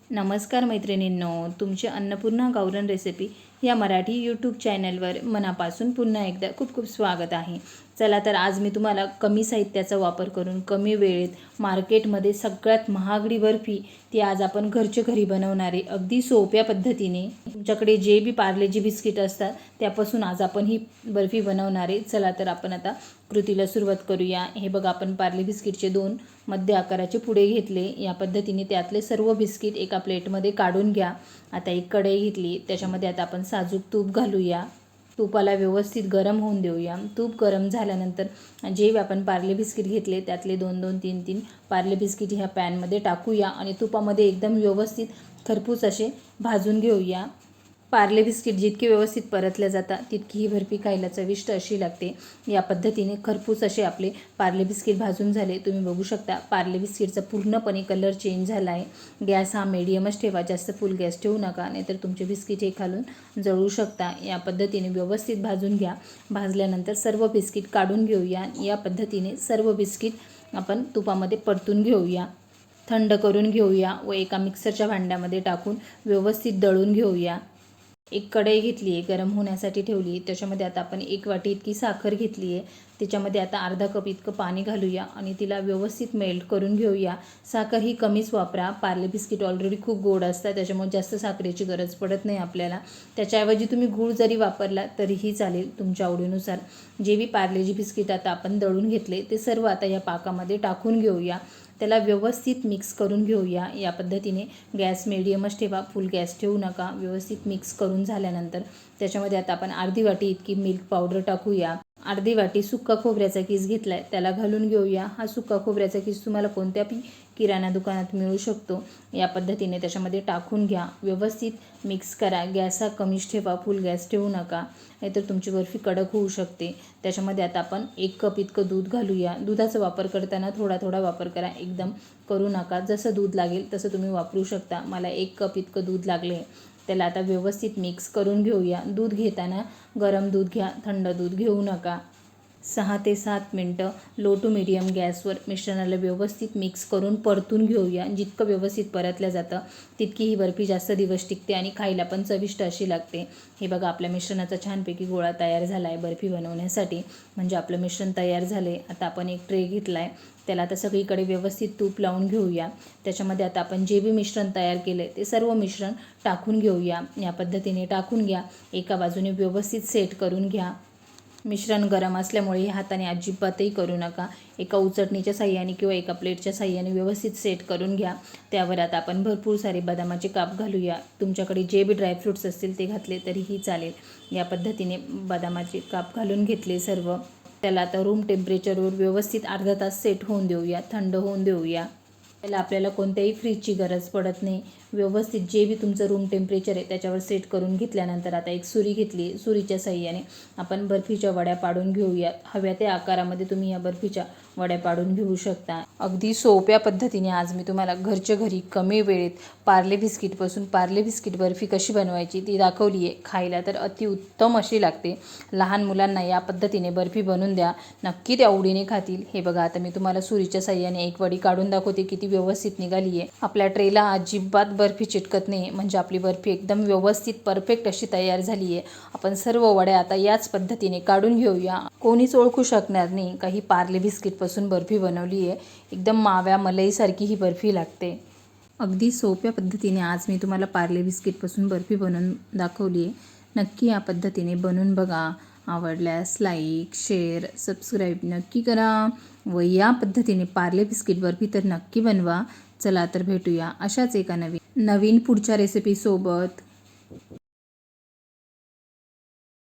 नमस्कार मैत्रिणींनो, तुमचे अन्नपूर्णा गावरान रेसिपी या मराठी यूट्यूब चॅनलवर मनापासून पुन्हा एकदा खूप खूप स्वागत आहे. चला तर आज मी तुम्हाला कमी साहित्याचा वापर करून कमी वेळेत मार्केटमध्ये सगळ्यात महागडी बर्फी ती आज आपण घरच्या घरी बनवणारे अगदी सोप्या पद्धतीने, तुमच्याकडे जे बी पार्लेजी बिस्किट असतात त्यापासून आज आपण ही बर्फी बनवणारे. चला तर आपण आता कृतीला सुरुवात करूया. हे बघा, आपण पार्ले बिस्किटचे 2 मध्य आकाराचे पुडे घेतले. या पद्धतीने त्यातले सर्व बिस्किट एका प्लेटमध्ये काढून घ्या. आता एक कढई घेतली, त्याच्यामध्ये आता आपण साजूक तूप घालूया. तुपाला व्यवस्थित गरम होऊन देऊया. तूप गरम झाल्यानंतर जे आपण पार्ले बिस्किट घेतले त्यातले 2-2, 3-3 पार्ले बिस्किट ह्या पॅनमध्ये टाकूया आणि तुपामध्ये एकदम व्यवस्थित खरपूस असे भाजून घेऊया. पार्ले बिस्किट जितके व्यवस्थित परतल्या जातात तितकी ही बर्फी खायला चविष्ट अशी लागते. या पद्धतीने खरपूस असे आपले पार्ले बिस्किट भाजून झाले. तुम्ही बघू शकता पार्ले बिस्किटचा पूर्णपणे कलर चेंज झाला आहे. गॅस हा मीडियमच ठेवा, जास्त फुल गॅस ठेवू नका, नाहीतर तुमचे बिस्किट हे खालून जळू शकता. या पद्धतीने व्यवस्थित भाजून घ्या. भाजल्यानंतर सर्व बिस्किट काढून घेऊया. या पद्धतीने सर्व बिस्किट आपण तुपामध्ये परतून घेऊया, थंड करून घेऊया व एका मिक्सरच्या भांड्यामध्ये टाकून व्यवस्थित दळून घेऊया. एक कढई घेतली आहे, गरम होण्यासाठी ठेवली. त्याच्यामध्ये आता आपण 1 वाटी इतकी साखर घेतली आहे. त्याच्यामध्ये आता अर्धा कप इतकं पाणी घालूया आणि तिला व्यवस्थित मेल्ट करून घेऊया. साखर ही कमीच वापरा. पार्ले बिस्किट ऑलरेडी खूप गोड असतात, त्याच्यामुळे जास्त साखरेची गरज पडत नाही आपल्याला. त्याच्याऐवजी तुम्ही गूळ जरी वापरला तरीही चालेल, तुमच्या आवडीनुसार. जे बी पार्लेजी बिस्किट आता आपण दळून घेतले ते सर्व आता या पाकामध्ये टाकून घेऊया. त्याला व्यवस्थित मिक्स करून घेऊया. या पद्धतीने गॅस मीडियमच ठेवा, फुल गॅस ठेवू नका. व्यवस्थित मिक्स करून झाल्यानंतर त्याच्यामध्ये आता आपण अर्धी वाटी इतकी मिल्क पावडर टाकूया. अर्धी वाटी सुक्का खोबऱ्याचा किस घेतला आहे, त्याला घालून घेऊया. हा सुक्का खोबऱ्याचा किस तुम्हाला कोणत्या किराणा दुकानात मिळू शकतो. या पद्धतीने त्याच्यामध्ये टाकून घ्या. व्यवस्थित मिक्स करा. गॅस हा कमीच ठेवा, फुल गॅस ठेवू नका, नाहीतर तुमची बर्फी कडक होऊ शकते. त्याच्यामध्ये आता आपण 1 कप इतकं दूध घालूया. दुधाचा वापर करताना थोडा थोडा वापर करा, एकदम करू नका. जसं दूध लागेल तसं तुम्ही वापरू शकता. मला 1 कप इतकं दूध लागले. त्याला आता व्यवस्थित मिक्स करून घेऊया. दूध घेताना गरम दूध घ्या, थंड दूध घेऊ नका. 6 ते 7 मिनटं लो टू मीडियम गॅसवर मिश्रणाला व्यवस्थित मिक्स करून परतून घेऊया. जितकं व्यवस्थित परतलं जातं तितकी ही बर्फी जास्त दिवस टिकते आणि खायला पण चविष्ट अशी लागते. हे बघा, आपल्या मिश्रणाचा छानपैकी गोळा तयार झाला आहे बर्फी बनवण्यासाठी. म्हणजे आपलं मिश्रण तयार झाले. आता आपण एक ट्रे घेतला आहे, त्याला आता सगळीकडे व्यवस्थित तूप लावून घेऊया. त्याच्यामध्ये आता आपण जे बी मिश्रण तयार केलं ते सर्व मिश्रण टाकून घेऊया. या पद्धतीने टाकून घ्या. एका बाजूने व्यवस्थित सेट करून घ्या. मिश्रण गरम असल्यामुळे हाताने अजिबातही करू नका. एका उचटणीच्या साह्याने किंवा एका प्लेटच्या साह्याने व्यवस्थित सेट करून घ्या. त्यावर आता आपण भरपूर सारे बदामाचे काप घालूया. तुमच्याकडे जे बी ड्रायफ्रूट्स असतील ते घातले तरीही चालेल. या पद्धतीने बदामाचे काप घालून घेतले सर्व. त्याला आता रूम टेम्परेचरवर व्यवस्थित अर्धा तास सेट होऊन देऊया, थंड होऊन देऊया. त्याला आपल्याला कोणत्याही फ्रीजची गरज पडत नाही. व्यवस्थित जे बी तुमचं रूम टेम्परेचर आहे त्याच्यावर सेट करून घेतल्यानंतर आता एक सुरी घेतली. सुरीच्या साह्याने आपण बर्फीच्या वड्या पाडून घेऊयात. हव्या त्या आकारामध्ये तुम्ही या बर्फीच्या वड्या पाडून घेऊ शकता. अगदी सोप्या पद्धतीने आज मी तुम्हाला घरच्या घरी कमी वेळेत पार्ले बिस्किटपासून पार्ले बिस्किट बर्फी कशी बनवायची ती दाखवली आहे. खायला तर अतिउत्तम अशी लागते. लहान मुलांना या पद्धतीने बर्फी बनवून द्या, नक्की ते आवडीने खातील. हे बघा, आता मी तुम्हाला सुरीच्या साह्याने एक वडी काढून दाखवते, किती व्यवस्थित निघाली आहे. आपल्या ट्रेला अजिबात बर्फी चिटकत नाही, म्हणजे आपली बर्फी एकदम व्यवस्थित परफेक्ट अशी तयार झाली आहे. आपण सर्व वड्या आता याच पद्धतीने काढून घेऊया. कोणीच ओळखू शकणार नाही काही पार्ले बिस्किटपासून बर्फी बनवली आहे. एकदम माव्या मलईसारखी ही बर्फी लागते. अगदी सोप्या पद्धतीने आज मी तुम्हाला पार्ले बिस्किटपासून बर्फी बनवून दाखवली आहे. नक्की या पद्धतीने बनवून बघा. आवडल्यास लाईक, शेअर, सबस्क्राईब नक्की करा व या पद्धतीने पार्ले बिस्किट बर्फी तर नक्की बनवा. चला तर भेटूया अशाच एका नवीन पुढच्या रेसिपीसोबत.